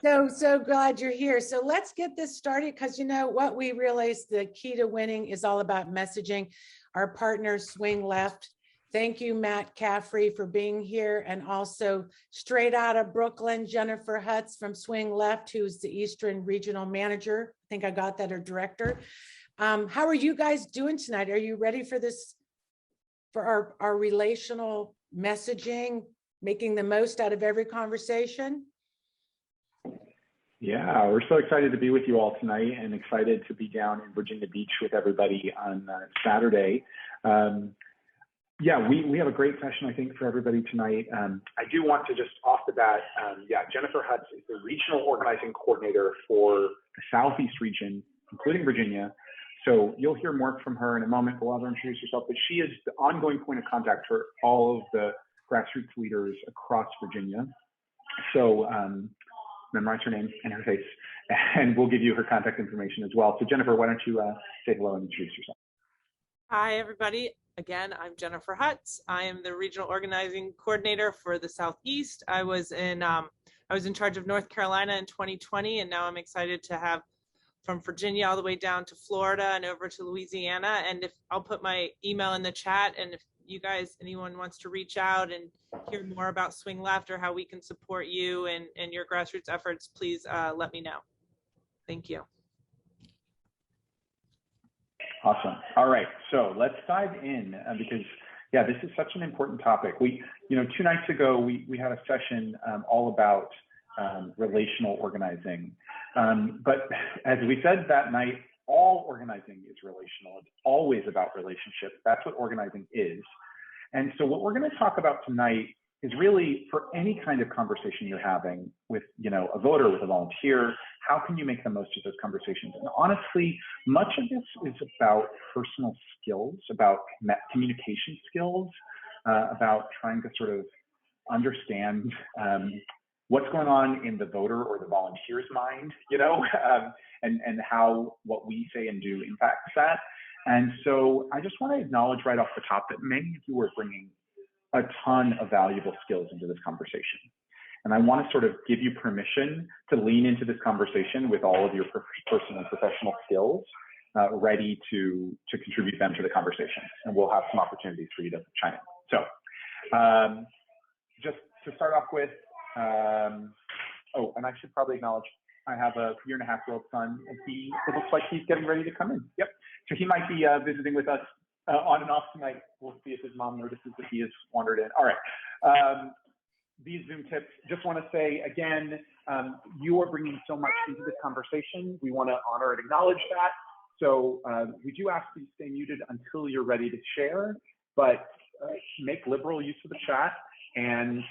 So glad you're here. So let's get this started because you know what we realized the key to winning is all about messaging. Our partner SwingLeft. Thank you, Matt Caffrey, for being here. And also straight out of Brooklyn, Jennifer Hutz from SwingLeft, who's the Eastern Regional Manager. I think I got that, or Director. How are you guys doing tonight? Are you ready for this, for our relational messaging, making the most out of every conversation? Yeah, we're so excited to be with you all tonight and excited to be down in Virginia Beach with everybody on Saturday. Yeah, we have a great session, I think, for everybody tonight. I do want to just off the bat, Jennifer Hutz is the Regional Organizing Coordinator for the Southeast region, including Virginia. So you'll hear more from her in a moment. We'll have her introduce herself, but she is the ongoing point of contact for all of the grassroots leaders across Virginia. So memorize her name and her face, and we'll give you her contact information as well. So Jennifer, why don't you say hello and introduce yourself? Hi, everybody. Again, I'm Jennifer Hutz. I am the Regional Organizing Coordinator for the Southeast. I was in charge of North Carolina in 2020, and now I'm excited to have from Virginia all the way down to Florida and over to Louisiana. And if I'll put my email in the chat, and if you guys, anyone wants to reach out and hear more about SwingLeft or how we can support you and your grassroots efforts, please let me know. Thank you. Awesome. All right, so let's dive in because, yeah, this is such an important topic. 2 nights ago, we had a session all about relational organizing. But as we said that night, all organizing is relational. It's always about relationships. That's what organizing is. And so what we're going to talk about tonight is really for any kind of conversation you're having with, a voter, with a volunteer, how can you make the most of those conversations? And honestly, much of this is about personal skills, about communication skills, about trying to sort of understand what's going on in the voter or the volunteer's mind, and how what we say and do impacts that. And so I just want to acknowledge right off the top that many of you are bringing a ton of valuable skills into this conversation. And I want to sort of give you permission to lean into this conversation with all of your personal and professional skills, ready to contribute them to the conversation. And we'll have some opportunities for you to chime in. So just to start off with, and I should probably acknowledge, I have a 1.5-year-old son, and it looks like he's getting ready to come in. Yep. So he might be visiting with us on and off tonight. We'll see if his mom notices that he has wandered in. All right. These Zoom tips, just want to say again, you are bringing so much into this conversation. We want to honor and acknowledge that. So we do ask you to stay muted until you're ready to share, but make liberal use of the chat. And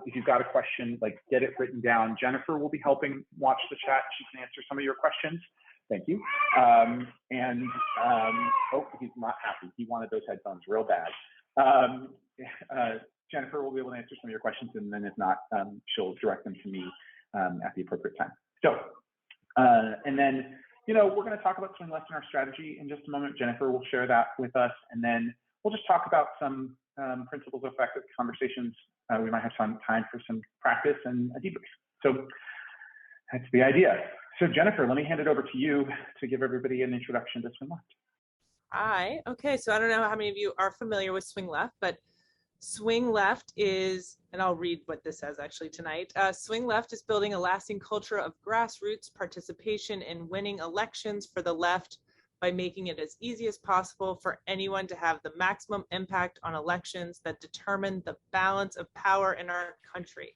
if you've got a question, get it written down. Jennifer will be helping watch the chat. She can answer some of your questions. Thank you. Oh, he's not happy. He wanted those headphones real bad. Jennifer will be able to answer some of your questions, and then if not, she'll direct them to me at the appropriate time. So, and then, we're going to talk about SwingLeft and our strategy in just a moment. Jennifer will share that with us, and then we'll just talk about some principles of effective conversations. We might have some time for some practice and a debrief. So that's the idea. So Jennifer, let me hand it over to you to give everybody an introduction to SwingLeft. Hi. Okay. So I don't know how many of you are familiar with SwingLeft, but SwingLeft is, and I'll read what this says actually tonight. SwingLeft is building a lasting culture of grassroots participation in winning elections for the left by making it as easy as possible for anyone to have the maximum impact on elections that determine the balance of power in our country,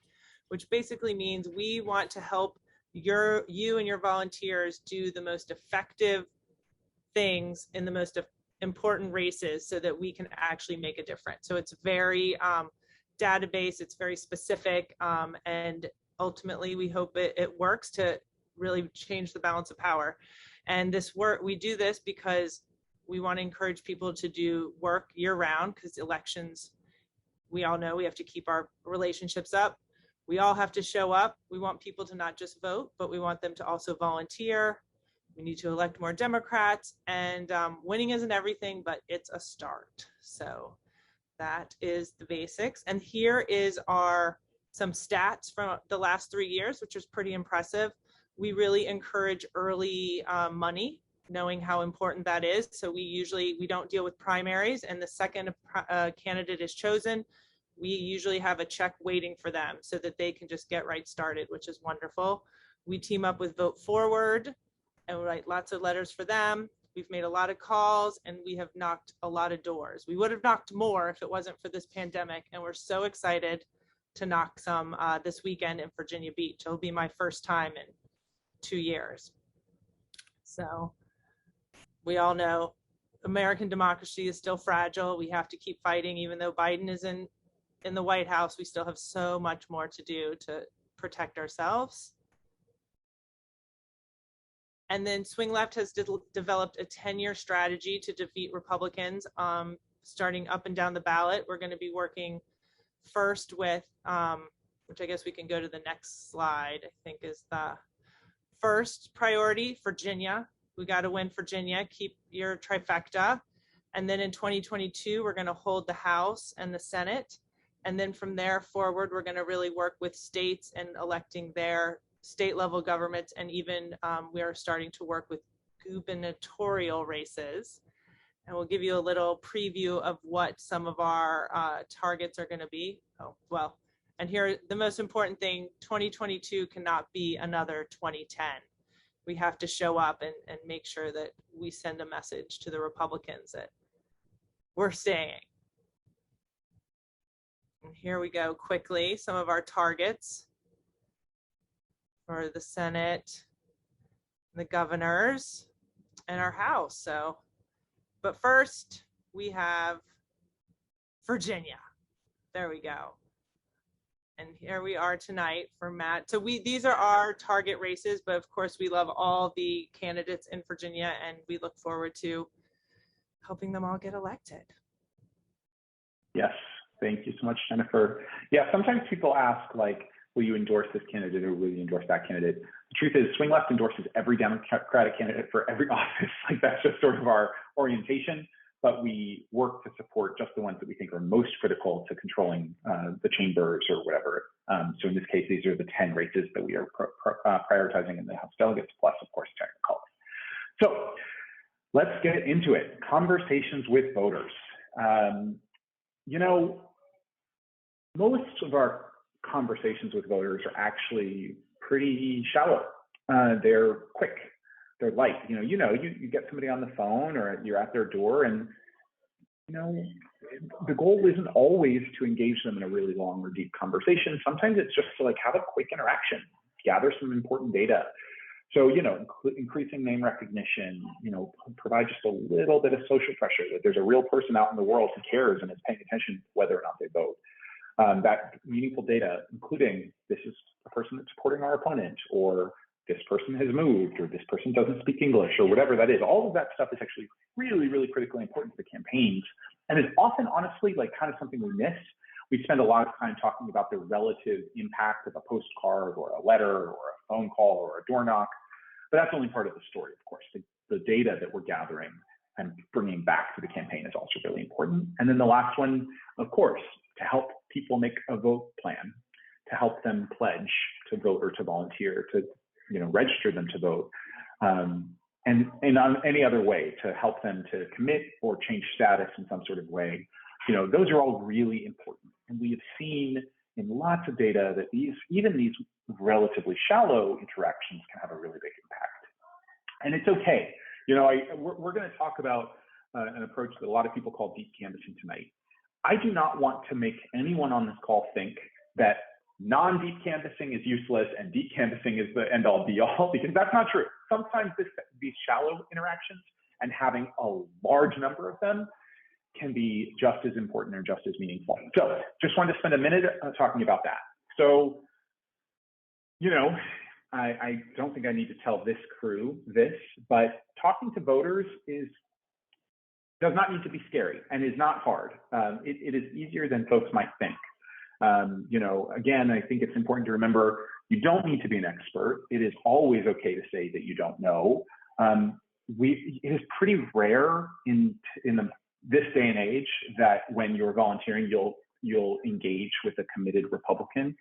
which basically means we want to help you and your volunteers do the most effective things in the most important races so that we can actually make a difference. So it's very database, it's very specific, and ultimately we hope it works to really change the balance of power. And this work, we do this because we want to encourage people to do work year-round, because elections, we all know we have to keep our relationships up. We all have to show up. We want people to not just vote, but we want them to also volunteer. We need to elect more Democrats, and winning isn't everything, but it's a start. So that is the basics. And here is our some stats from the last 3 years, which is pretty impressive. We really encourage early money, knowing how important that is. So we don't deal with primaries, and the second candidate is chosen, we usually have a check waiting for them so that they can just get right started, which is wonderful. We team up with Vote Forward and we write lots of letters for them. We've made a lot of calls and we have knocked a lot of doors. We would have knocked more if it wasn't for this pandemic, and we're so excited to knock some this weekend in Virginia Beach. It'll be my first time in 2 years. So we all know American democracy is still fragile. We have to keep fighting. Even though Biden is in the White House, we still have so much more to do to protect ourselves. And then SwingLeft has developed a 10-year strategy to defeat Republicans, starting up and down the ballot. We're going to be working first with, which I guess we can go to the next slide, I think is the first priority, Virginia. We got to win Virginia, keep your trifecta. And then in 2022, we're going to hold the House and the Senate. And then from there forward, we're going to really work with states and electing their state level governments. And even we are starting to work with gubernatorial races. And we'll give you a little preview of what some of our targets are going to be. Oh, well, and here, the most important thing, 2022 cannot be another 2010. We have to show up and make sure that we send a message to the Republicans that we're staying. And here we go quickly, some of our targets for the Senate, the governors, and our House. So, but first we have Virginia. There we go. And here we are tonight for Matt. So these are our target races, but of course we love all the candidates in Virginia, and we look forward to helping them all get elected. Yes, thank you so much, Jennifer. Yeah, sometimes people ask, like, will you endorse this candidate or will you endorse that candidate? The truth is, SwingLeft endorses every Democratic candidate for every office. Like, that's just sort of our orientation. But we work to support just the ones that we think are most critical to controlling the chambers or whatever. So in this case, these are the 10 races that we are prioritizing in the House delegates, plus, of course, technical. So let's get into it. Conversations with voters. You know, most of our conversations with voters are actually pretty shallow. They're quick. They're light. You get somebody on the phone or you're at their door, and the goal isn't always to engage them in a really long or deep conversation. Sometimes it's just to like have a quick interaction, gather some important data. So increasing name recognition, provide just a little bit of social pressure that there's a real person out in the world who cares and is paying attention whether or not they vote. That meaningful data, including this is a person that's supporting our opponent, or this person has moved, or this person doesn't speak English, or whatever that is. All of that stuff is actually really, really critically important to the campaigns, and is often, honestly, like kind of something we miss. We spend a lot of time talking about the relative impact of a postcard or a letter or a phone call or a door knock, but that's only part of the story, of course. The data that we're gathering and bringing back to the campaign is also really important. And then the last one, of course, to help people make a vote plan, to help them pledge to vote or to volunteer, to register them to vote, and on any other way to help them to commit or change status in some sort of way. Those are all really important. And we have seen in lots of data that even these relatively shallow interactions can have a really big impact. And it's okay. We're going to talk about an approach that a lot of people call deep canvassing tonight. I do not want to make anyone on this call think that non-deep canvassing is useless and deep canvassing is the end-all be-all, because that's not true. Sometimes these shallow interactions and having a large number of them can be just as important or just as meaningful. So just wanted to spend a minute talking about that. So, I don't think I need to tell this crew this, but talking to voters does not need to be scary and is not hard. It is easier than folks might think. Again, I think it's important to remember you don't need to be an expert. It is always okay to say that you don't know. It is pretty rare in this day and age that when you're volunteering, you'll engage with a committed Republican.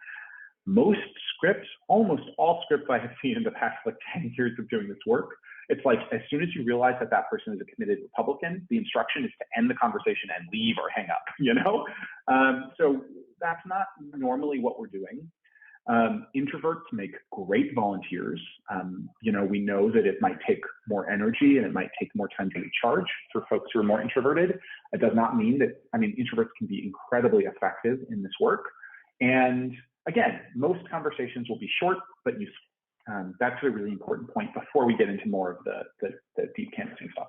most scripts, almost all scripts I have seen in the past like 10 years of doing this work, it's like as soon as you realize that that person is a committed Republican, the instruction is to end the conversation and leave or hang up, you know? So that's not normally what we're doing. Introverts make great volunteers. You know, we know that it might take more energy and it might take more time to recharge for folks who are more introverted. It does not mean that, I mean, introverts can be incredibly effective in this work. And again, most conversations will be short but useful. That's a really important point before we get into more of the deep canvassing stuff.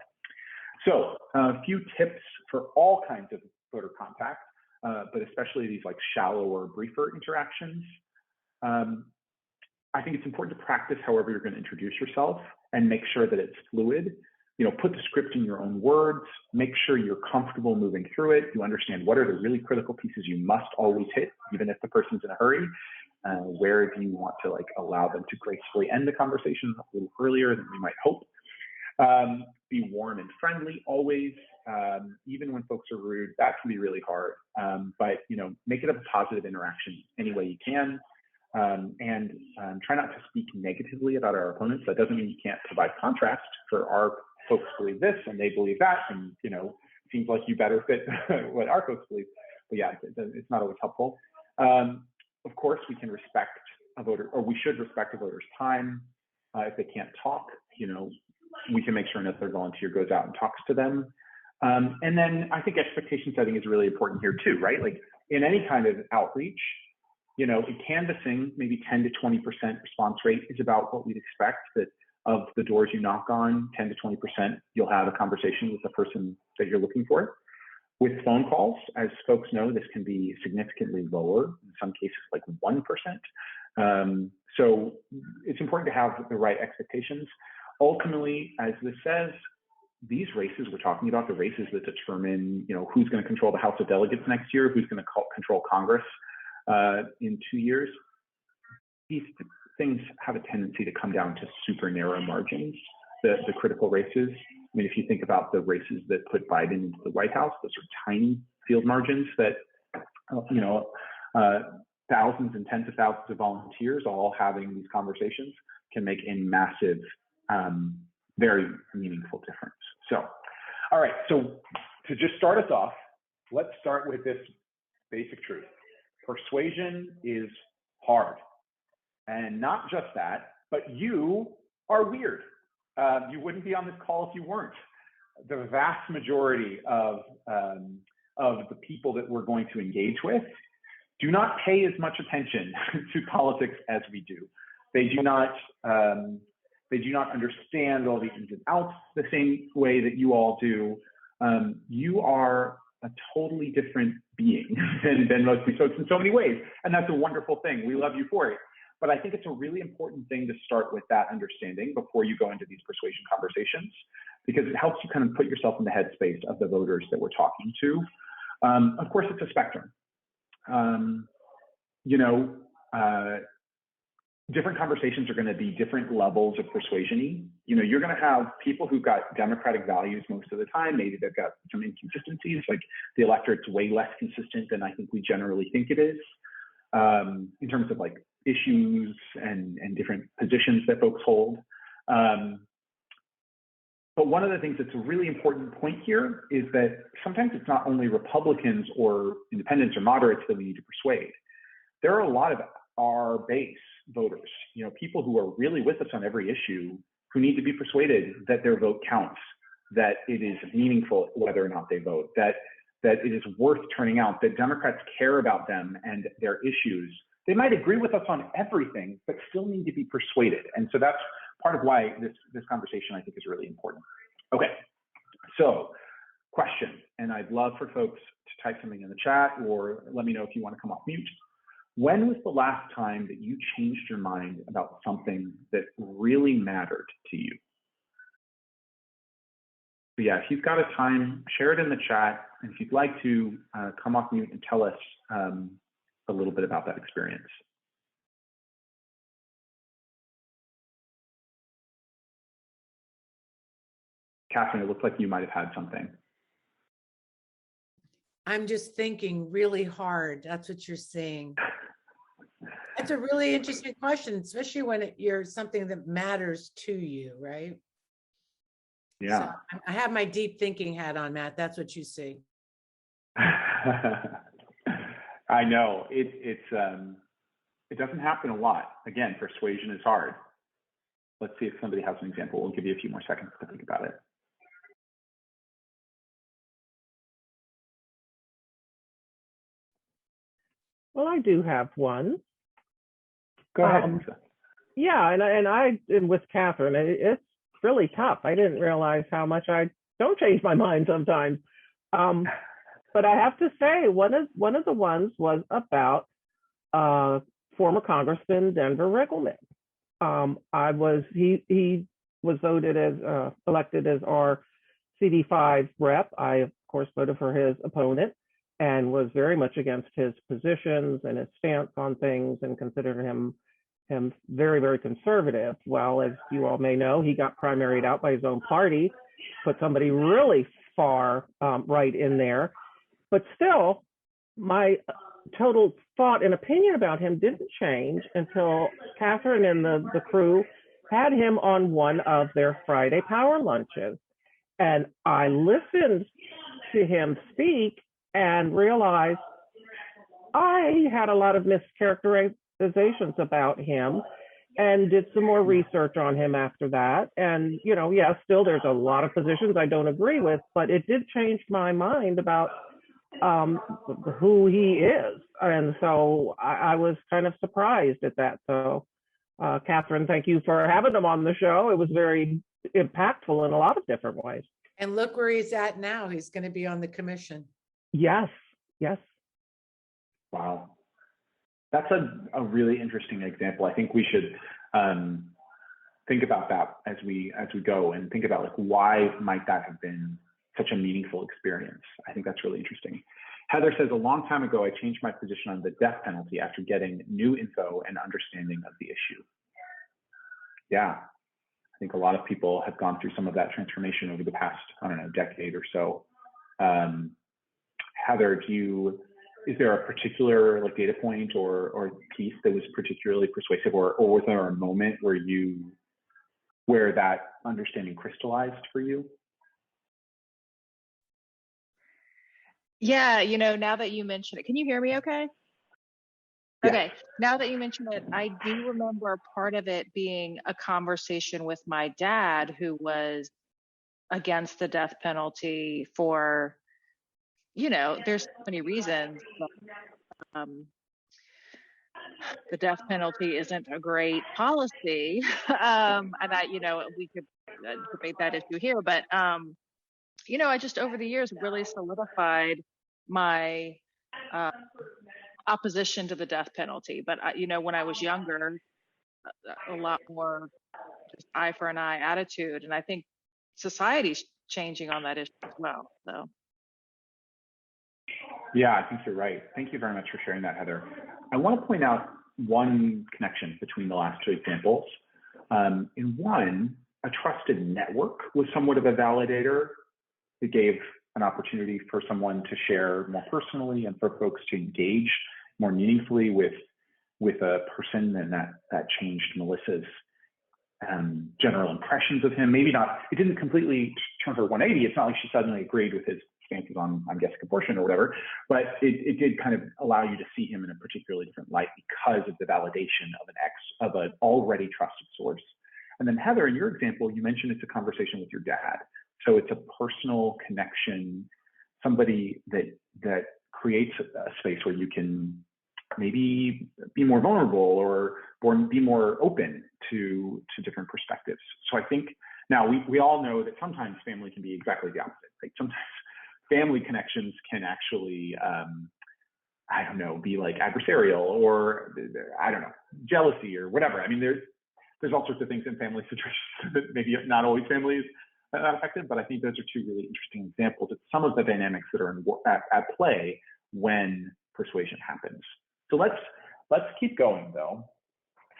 So a few tips for all kinds of voter contact, but especially these like shallow or briefer interactions. I think it's important to practice however you're going to introduce yourself and make sure that it's fluid. You know, put the script in your own words, make sure you're comfortable moving through it. You understand what are the really critical pieces you must always hit, even if the person's in a hurry. Where do you want to like allow them to gracefully end the conversation a little earlier than we might hope. Be warm and friendly always, even when folks are rude. That can be really hard, but you know, make it a positive interaction any way you can. And try not to speak negatively about our opponents. That doesn't mean you can't provide contrast. For our folks believe this and they believe that, and you know, it seems like you better fit what our folks believe. But yeah, it's not always helpful. Of course, we can respect a voter, or we should respect a voter's time. If they can't talk, you know, we can make sure another volunteer goes out and talks to them. And then I think expectation setting is really important here too, right? Like in any kind of outreach, you know, in canvassing, maybe 10 to 20% response rate is about what we'd expect, that of the doors you knock on, 10 to 20%, you'll have a conversation with the person that you're looking for. With phone calls, as folks know, this can be significantly lower, in some cases like 1%. So it's important to have the right expectations. Ultimately, as this says, these races we're talking about, the races that determine, you know, who's going to control the House of Delegates next year, who's going to control Congress in 2 years, these things have a tendency to come down to super narrow margins, the critical races. I mean, if you think about the races that put Biden into the White House, those are tiny field margins that, you know, thousands and tens of thousands of volunteers all having these conversations can make a massive, very meaningful difference. So, all right, so to just start us off, let's start with this basic truth. Persuasion is hard. And not just that, but you are weird. You wouldn't be on this call if you weren't. The vast majority of the people that we're going to engage with do not pay as much attention to politics as we do. They do not understand all the ins and outs the same way that you all do. You are a totally different being than most folks in so many ways. And that's a wonderful thing. We love you for it. But I think it's a really important thing to start with that understanding before you go into these persuasion conversations, because it helps you kind of put yourself in the headspace of the voters that we're talking to. Of course, it's a spectrum. You know, different conversations are going to be different levels of persuasion-y. You know, you're going to have people who've got democratic values most of the time. Maybe they've got some inconsistencies, like the electorate's way less consistent than I think we generally think it is, in terms of like issues and different positions that folks hold. But one of the things that's a really important point here is that sometimes it's not only Republicans or independents or moderates that we need to persuade. There are a lot of our base voters, you know, people who are really with us on every issue, who need to be persuaded that their vote counts, that it is meaningful whether or not they vote, that it is worth turning out, that Democrats care about them and their issues. They might agree with us on everything, but still need to be persuaded. And so that's part of why this conversation, I think, is really important. Okay, so question, and I'd love for folks to type something in the chat or let me know if you want to come off mute. When was the last time that you changed your mind about something that really mattered to you? So yeah, if you've got a time, share it in the chat. And if you'd like to come off mute and tell us a little bit about that experience. Catherine, it looks like you might have had something. I'm just thinking really hard. That's what you're saying. That's a really interesting question, especially when you're something that matters to you, right? Yeah. So I have my deep thinking hat on, Matt. That's what you see. I know it doesn't happen a lot. Again, persuasion is hard. Let's see if somebody has an example. We'll give you a few more seconds to think about it. Well, I do have one. Go ahead, Lisa. Yeah, and I am with Catherine. It's really tough. I didn't realize how much I don't change my mind sometimes. But I have to say, one of the ones was about former Congressman Denver Riggleman. He was voted as elected as our CD5 rep. I of course voted for his opponent and was very much against his positions and his stance on things and considered him very, very conservative. Well, as you all may know, he got primaried out by his own party, put somebody really far right in there. But still, my total thought and opinion about him didn't change until Catherine and the crew had him on one of their Friday power lunches. And I listened to him speak and realized I had a lot of mischaracterizations about him and did some more research on him after that. And, yeah, still there's a lot of positions I don't agree with, but it did change my mind about who he is. And so I was kind of surprised at that. So Catherine, thank you for having him on the show. It was very impactful in a lot of different ways. And look where he's at now. He's going to be on the commission. Yes. Wow. That's a really interesting example. I think we should think about that as we go and think about why might that have been such a meaningful experience. I think that's really interesting. Heather says, a long time ago, I changed my position on the death penalty after getting new info and understanding of the issue. Yeah, I think a lot of people have gone through some of that transformation over the past, decade or so. Heather, is there a particular data point or piece that was particularly persuasive, or was there a moment where that understanding crystallized for you? Yeah, now that you mention it, can you hear me okay? Yeah. Okay, now that you mention it, I do remember part of it being a conversation with my dad, who was against the death penalty for, there's so many reasons. But, the death penalty isn't a great policy. And we could debate that issue here, but I just over the years really solidified my opposition to the death penalty. But when I was younger, a lot more just eye for an eye attitude, and I think society's changing on that issue as well. So. Yeah, I think you're right. Thank you very much for sharing that, Heather. I want to point out one connection between the last two examples. In one, a trusted network was somewhat of a validator. It gave an opportunity for someone to share more personally and for folks to engage more meaningfully with a person, and that changed Melissa's general impressions of him. Maybe not, it didn't completely turn her 180. It's not like she suddenly agreed with his stances on, I'm guessing, abortion or whatever, but it did kind of allow you to see him in a particularly different light because of the validation of an already trusted source. And then Heather, in your example, you mentioned it's a conversation with your dad. So it's a personal connection, somebody that creates a space where you can maybe be more vulnerable or be more open to different perspectives. So I think now we all know that sometimes family can be exactly the opposite, right? Sometimes family connections can actually, be adversarial or, jealousy or whatever. I mean, there's all sorts of things in family situations that maybe not always families are affected, but I think those are two really interesting examples of some of the dynamics that are at play when persuasion happens. So let's keep going though.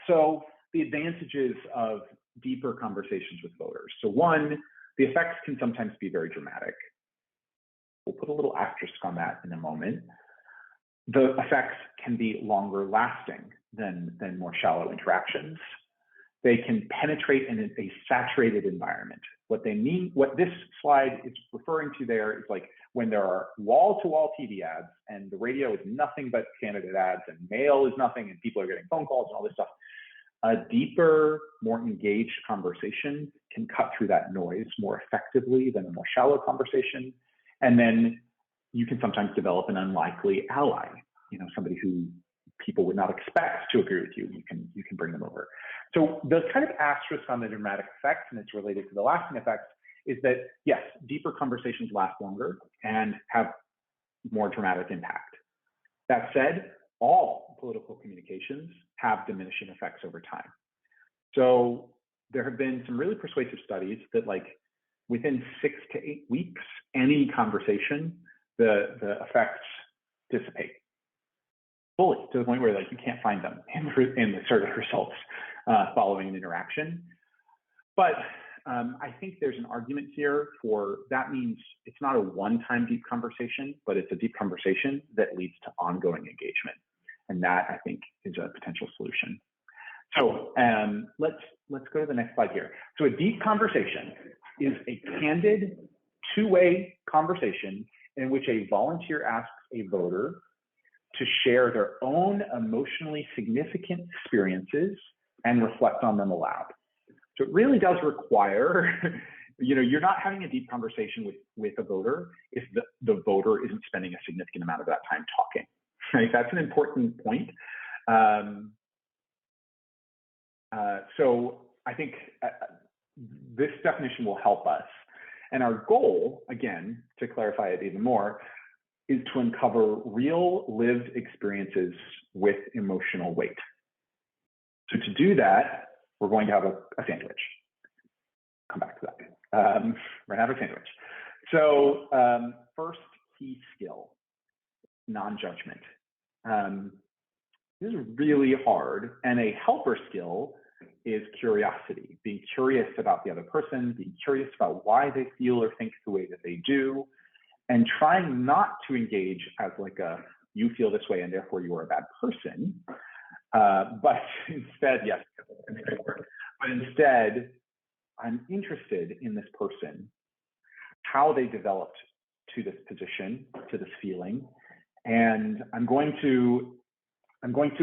So the advantages of deeper conversations with voters. So one, the effects can sometimes be very dramatic. We'll put a little asterisk on that in a moment. The effects can be longer lasting. than more shallow interactions. They can penetrate in a saturated environment. What this slide is referring to there is like when there are wall-to-wall TV ads and the radio is nothing but candidate ads and mail is nothing and people are getting phone calls and all this stuff. A deeper, more engaged conversation can cut through that noise more effectively than a more shallow conversation. And then you can sometimes develop an unlikely ally, somebody who people would not expect to agree with you. You can bring them over. So the kind of asterisk on the dramatic effects, and it's related to the lasting effects, is that yes, deeper conversations last longer and have more dramatic impact. That said, all political communications have diminishing effects over time. So there have been some really persuasive studies that like within 6 to 8 weeks, any conversation, the effects dissipate fully to the point where like you can't find them in the survey results following an interaction. But I think there's an argument here for that means it's not a one-time deep conversation, but it's a deep conversation that leads to ongoing engagement. And that I think is a potential solution. So let's go to the next slide here. So a deep conversation is a candid, two-way conversation in which a volunteer asks a voter to share their own emotionally significant experiences and reflect on them aloud. So it really does require, you're not having a deep conversation with a voter if the voter isn't spending a significant amount of that time talking, right? That's an important point. So I think this definition will help us. And our goal, again, to clarify it even more, is to uncover real lived experiences with emotional weight. So to do that, we're going to have a sandwich. Come back to that. We're gonna have a sandwich. So first key skill, non-judgment. This is really hard, and a helper skill is curiosity, being curious about the other person, being curious about why they feel or think the way that they do, and trying not to engage as like a, you feel this way and therefore you are a bad person, but instead, yes, but instead, I'm interested in this person, how they developed to this position, to this feeling, and I'm going to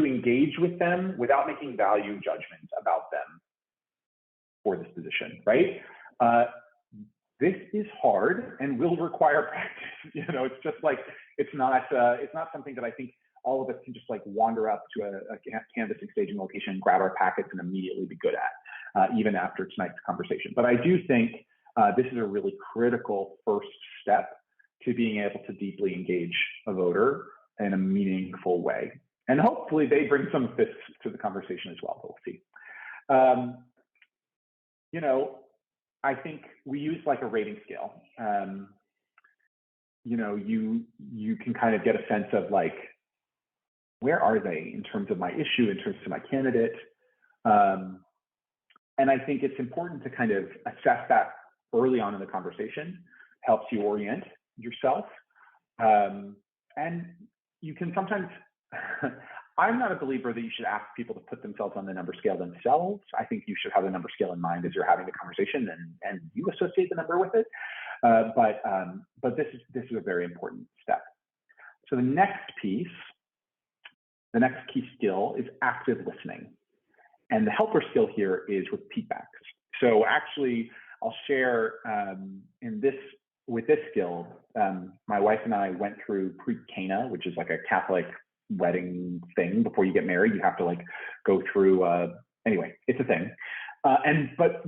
engage with them without making value judgments about them for this position, right? This is hard and will require practice. It's just like, it's not something that I think all of us can just like wander up to a canvassing staging location, grab our packets and immediately be good at, even after tonight's conversation. But I do think this is a really critical first step to being able to deeply engage a voter in a meaningful way. And hopefully they bring some of this to the conversation as well, but we'll see. I think we use like a rating scale. You can kind of get a sense of like, where are they in terms of my issue, in terms of my candidate? And I think it's important to kind of assess that early on in the conversation, helps you orient yourself. And you can sometimes, I'm not a believer that you should ask people to put themselves on the number scale themselves. I think you should have the number scale in mind as you're having the conversation and you associate the number with it. But this is a very important step. So the next piece, the next key skill is active listening. And the helper skill here is repeatbacks. So actually, I'll share with this skill, my wife and I went through pre-Cana, which is like a Catholic wedding thing. Before you get married, you have to like go through, anyway, it's a thing. But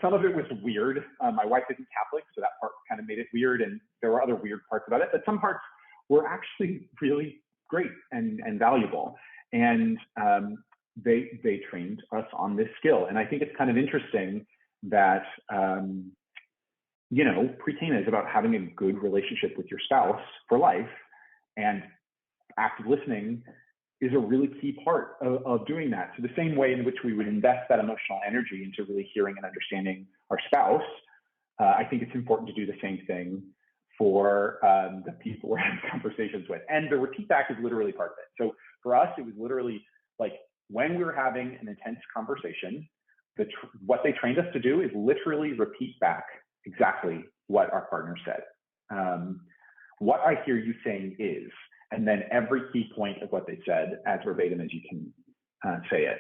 some of it was weird. My wife isn't Catholic, so that part kind of made it weird. And there were other weird parts about it, but some parts were actually really great and valuable. And they trained us on this skill. And I think it's kind of interesting that, pre-Cana is about having a good relationship with your spouse for life, and active listening is a really key part of doing that. So the same way in which we would invest that emotional energy into really hearing and understanding our spouse, I think it's important to do the same thing for the people we're having conversations with. And the repeat back is literally part of it. So for us, it was literally like when we were having an intense conversation, what they trained us to do is literally repeat back exactly what our partner said. What I hear you saying is, and then every key point of what they said as verbatim as you can say it.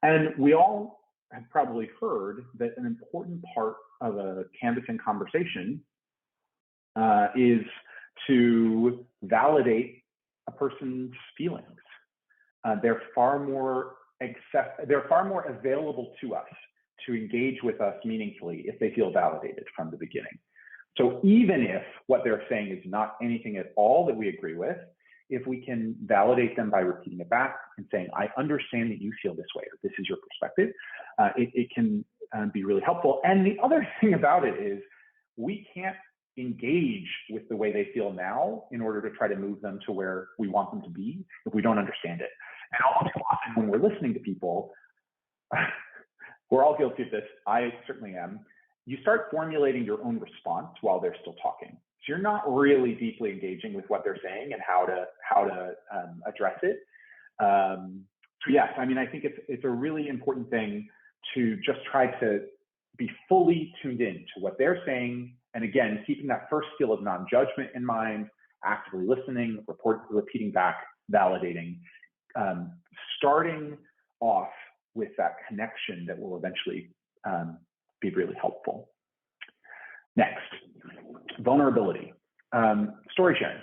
And we all have probably heard that an important part of a canvassing conversation is to validate a person's feelings. They're far more available to us to engage with us meaningfully if they feel validated from the beginning. So even if what they're saying is not anything at all that we agree with, if we can validate them by repeating it back and saying, I understand that you feel this way, or this is your perspective, it can be really helpful. And the other thing about it is we can't engage with the way they feel now in order to try to move them to where we want them to be if we don't understand it. And all too often when we're listening to people, we're all guilty of this, I certainly am, you start formulating your own response while they're still talking. So you're not really deeply engaging with what they're saying and how to address it. So yes, I mean, I think it's a really important thing to just try to be fully tuned in to what they're saying. And again, keeping that first skill of non-judgment in mind, actively listening, repeating back, validating, starting off with that connection that will eventually be really helpful. Next, vulnerability, story sharing.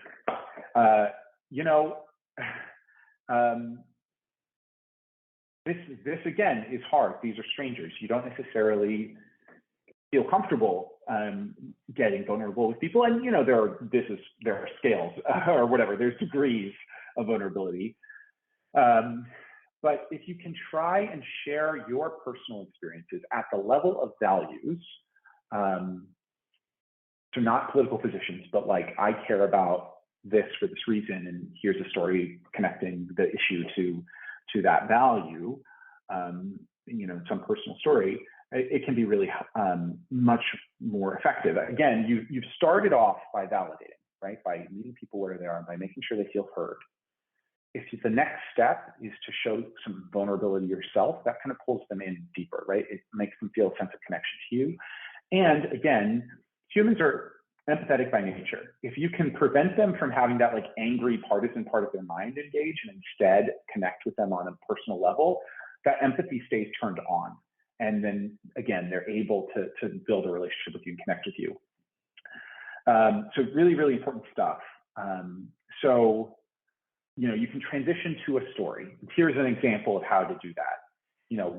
This again is hard. These are strangers. You don't necessarily feel comfortable getting vulnerable with people, and there are scales or whatever. There's degrees of vulnerability. But if you can try and share your personal experiences at the level of values, so not political positions, but like, I care about this for this reason, and here's a story connecting the issue to that value, some personal story, it can be really much more effective. Again, you've started off by validating, right? By meeting people where they are, by making sure they feel heard. If the next step is to show some vulnerability yourself, that kind of pulls them in deeper, right? It makes them feel a sense of connection to you. And again, humans are empathetic by nature. If you can prevent them from having that like angry partisan part of their mind engage and instead connect with them on a personal level, that empathy stays turned on. And then again, they're able to build a relationship with you and connect with you. So really, really important stuff. So you can transition to a story. Here's an example of how to do that.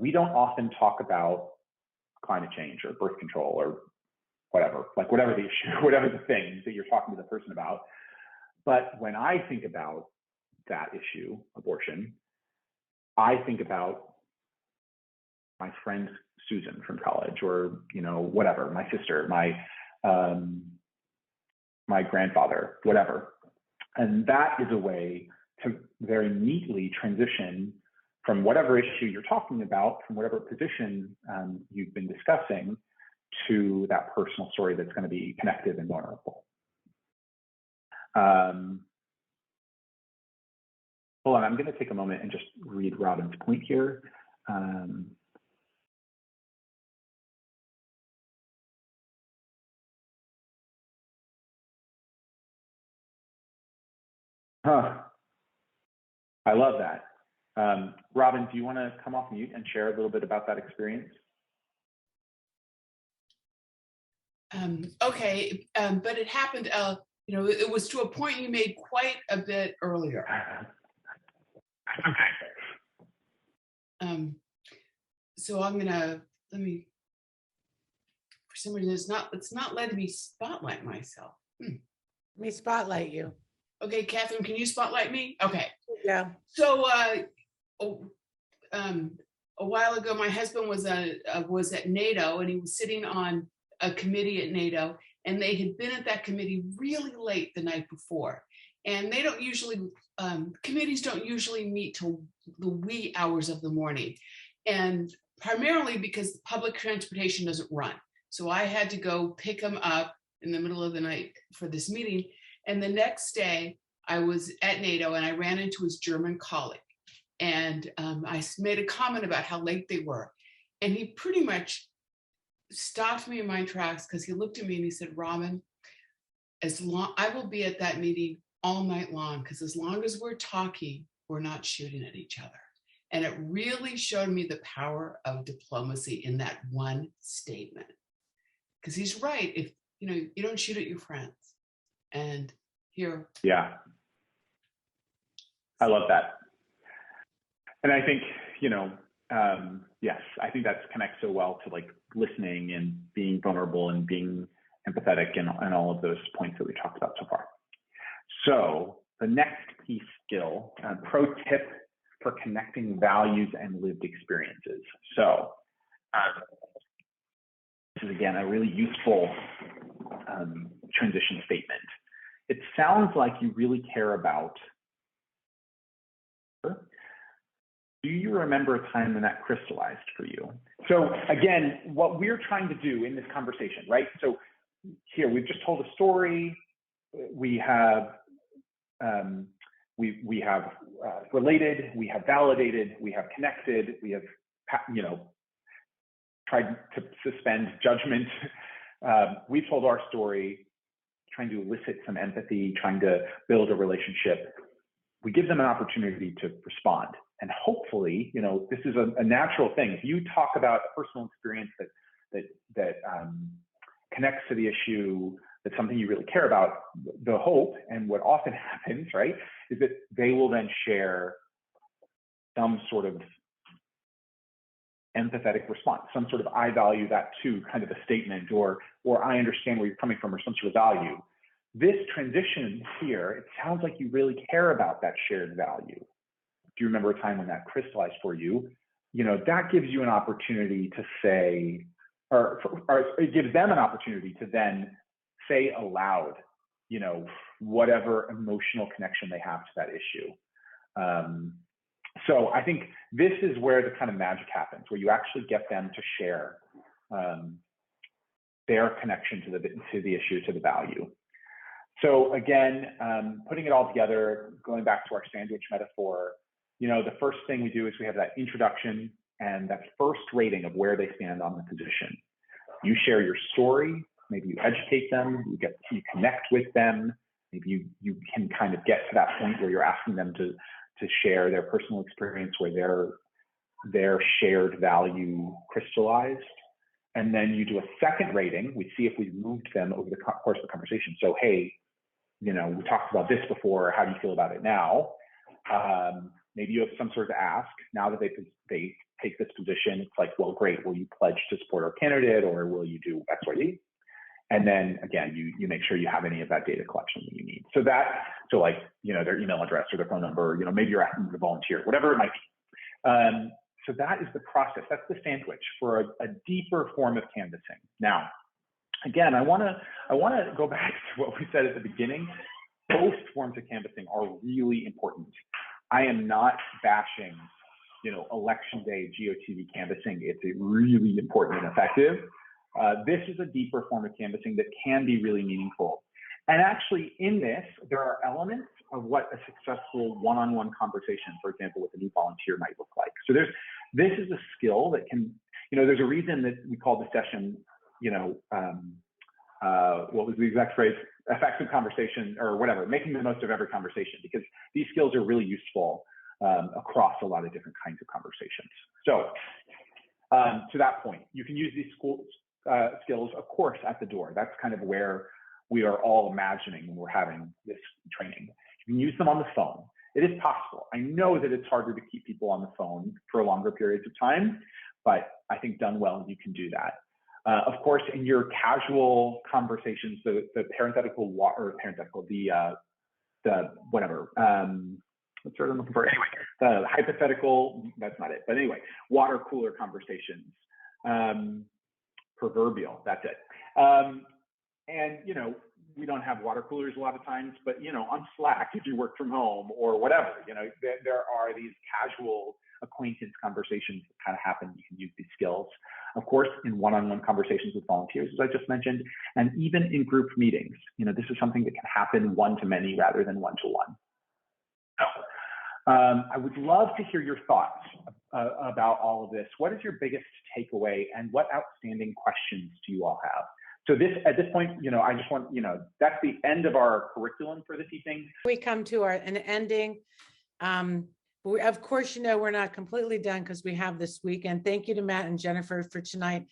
We don't often talk about climate change or birth control or whatever the issue, whatever the thing that you're talking to the person about. But when I think about that issue, abortion, I think about my friend Susan from college, or whatever, my sister, my grandfather, whatever. And that is a way to very neatly transition from whatever issue you're talking about, from whatever position you've been discussing, to that personal story that's going to be connected and vulnerable. Hold on, I'm going to take a moment and just read Robin's point here. I love that. Robin, do you want to come off mute and share a little bit about that experience? Okay, but it happened, it was to a point you made quite a bit earlier. Okay. So I'm gonna, for some reason, it's not letting me spotlight myself. Let me spotlight you. Okay, Catherine, can you spotlight me? Okay. Yeah. So a while ago, my husband was at NATO, and he was sitting on a committee at NATO, and they had been at that committee really late the night before. And they don't usually, committees don't usually meet till the wee hours of the morning. And primarily because public transportation doesn't run. So I had to go pick him up in the middle of the night for this meeting. And the next day I was at NATO, and I ran into his German colleague. And I made a comment about how late they were. And he pretty much stopped me in my tracks because he looked at me and he said, Robin, I will be at that meeting all night long, because as long as we're talking, we're not shooting at each other. And it really showed me the power of diplomacy in that one statement. Because he's right. If you don't shoot at your friends. And here. Yeah. I love that. And I think, yes, I think that connects so well to like listening and being vulnerable and being empathetic and all of those points that we talked about so far. So the next key skill, pro tip for connecting values and lived experiences. So this is again a really useful transition statement. It sounds like you really care about. Do you remember a time when that crystallized for you? So again, what we're trying to do in this conversation, right? So here we've just told a story. We have we have related, we have validated, we have connected, we have tried to suspend judgment. We've told our story, trying to elicit some empathy, trying to build a relationship. We give them an opportunity to respond. And hopefully, this is a natural thing. If you talk about a personal experience that connects to the issue, that's something you really care about, the hope and what often happens, right, is that they will then share some sort of empathetic response, some sort of I value that too kind of a statement, or I understand where you're coming from, or some sort of value. This transition here, it sounds like you really care about that shared value. Do you remember a time when that crystallized for you? That gives you an opportunity to say, or it gives them an opportunity to then say aloud, whatever emotional connection they have to that issue. So I think this is where the kind of magic happens, where you actually get them to share their connection to the issue, to the value. So again, putting it all together, going back to our sandwich metaphor, the first thing we do is we have that introduction and that first rating of where they stand on the position. You share your story, maybe you educate them, you connect with them, maybe you can kind of get to that point where you're asking them to share their personal experience where their shared value crystallized. And then you do a second rating. We see if we've moved them over the course of the conversation. So, hey, we talked about this before. How do you feel about it now? Maybe you have some sort of ask. Now that they take this position, it's like, well, great. Will you pledge to support our candidate, or will you do X, Y, Z? And then again, you make sure you have any of that data collection that you need. So their email address or their phone number, maybe you're asking them to volunteer, whatever it might be. So that is the process. That's the sandwich for a deeper form of canvassing. Now, again, I want to go back to what we said at the beginning. Both forms of canvassing are really important. I am not bashing, election day GOTV canvassing. It's really important and effective. This is a deeper form of canvassing that can be really meaningful. And actually in this, there are elements of what a successful one-on-one conversation, for example, with a new volunteer might look like. So this is a skill that can, there's a reason that we call the session, what was the exact phrase? Effective conversation, or whatever, making the most of every conversation, because these skills are really useful across a lot of different kinds of conversations. So to that point, you can use these skills, of course, at the door. That's kind of where we are all imagining when we're having this training. You can use them on the phone. It is possible. I know that it's harder to keep people on the phone for longer periods of time, but I think done well, you can do that. Of course, in your casual conversations, the parenthetical, what's the word I'm looking for? Anyway, the hypothetical, that's not it. But anyway, water cooler conversations, proverbial, that's it. And, we don't have water coolers a lot of times, but, on Slack, if you work from home or whatever, there are these casual acquaintance conversations that kind of happen. You can use these skills. Of course, in one-on-one conversations with volunteers, as I just mentioned, and even in group meetings, this is something that can happen one-to-many rather than one-to-one. I would love to hear your thoughts about all of this. What is your biggest takeaway, and what outstanding questions do you all have? So at this point, I just want, that's the end of our curriculum for this evening. We come to an ending. Of course, we're not completely done because we have this weekend. Thank you to Matt and Jennifer for tonight.